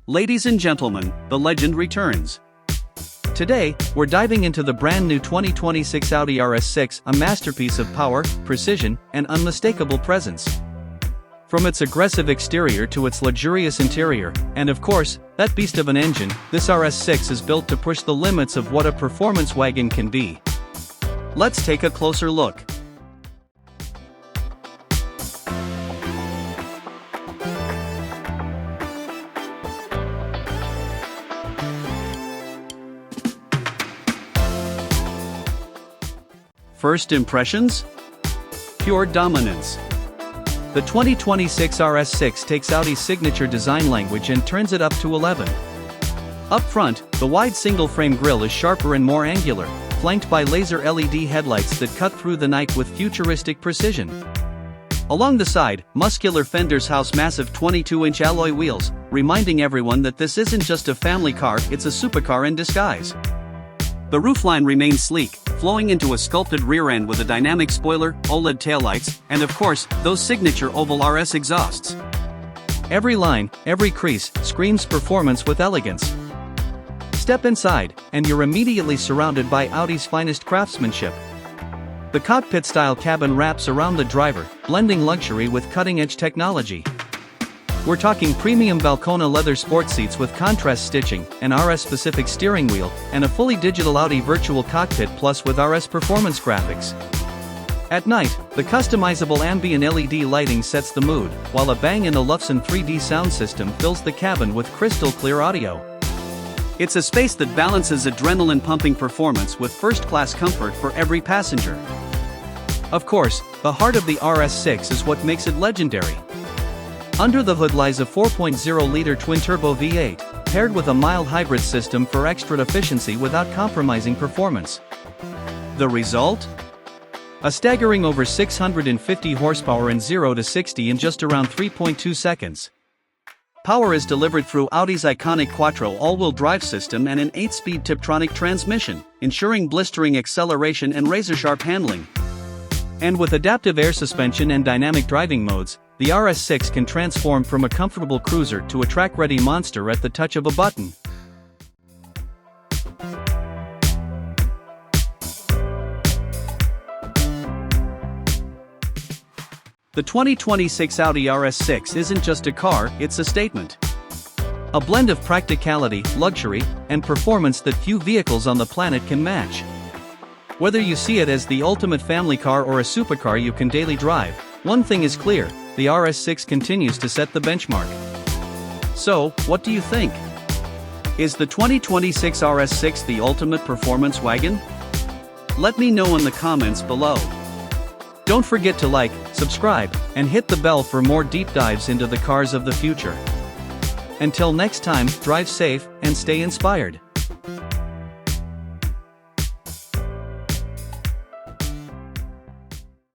Ladies and gentlemen, the legend returns. Today, we're diving into the brand new 2026 Audi RS6, a masterpiece of power, precision, and unmistakable presence. From its aggressive exterior to its luxurious interior, and of course, that beast of an engine, this RS6 is built to push the limits of what a performance wagon can be. Let's take a closer look. First impressions? Pure dominance. The 2026 RS6 takes Audi's signature design language and turns it up to 11. Up front, the wide single-frame grille is sharper and more angular, flanked by laser LED headlights that cut through the night with futuristic precision. Along the side, muscular fenders house massive 22-inch alloy wheels, reminding everyone that this isn't just a family car, it's a supercar in disguise. The roofline remains sleek, flowing into a sculpted rear end with a dynamic spoiler, OLED taillights, and of course, those signature oval RS exhausts. Every line, every crease, screams performance with elegance. Step inside, and you're immediately surrounded by Audi's finest craftsmanship. The cockpit-style cabin wraps around the driver, blending luxury with cutting-edge technology. We're talking premium Valcona leather sports seats with contrast stitching, an RS-specific steering wheel, and a fully digital Audi virtual cockpit plus with RS performance graphics. At night, the customizable ambient LED lighting sets the mood, while a Bang & Olufsen 3D sound system fills the cabin with crystal-clear audio. It's a space that balances adrenaline-pumping performance with first-class comfort for every passenger. Of course, the heart of the RS6 is what makes it legendary. Under the hood lies a 4.0-liter twin-turbo V8, paired with a mild hybrid system for extra efficiency without compromising performance. The result? A staggering over 650 horsepower and 0 to 60 in just around 3.2 seconds. Power is delivered through Audi's iconic Quattro all-wheel drive system and an 8-speed Tiptronic transmission, ensuring blistering acceleration and razor-sharp handling. And with adaptive air suspension and dynamic driving modes, the RS6 can transform from a comfortable cruiser to a track-ready monster at the touch of a button. The 2026 Audi RS6 isn't just a car, it's a statement. A blend of practicality, luxury, and performance that few vehicles on the planet can match. Whether you see it as the ultimate family car or a supercar you can daily drive, one thing is clear, the RS6 continues to set the benchmark. So, what do you think? Is the 2026 RS6 the ultimate performance wagon? Let me know in the comments below. Don't forget to like, subscribe, and hit the bell for more deep dives into the cars of the future. Until next time, drive safe and stay inspired.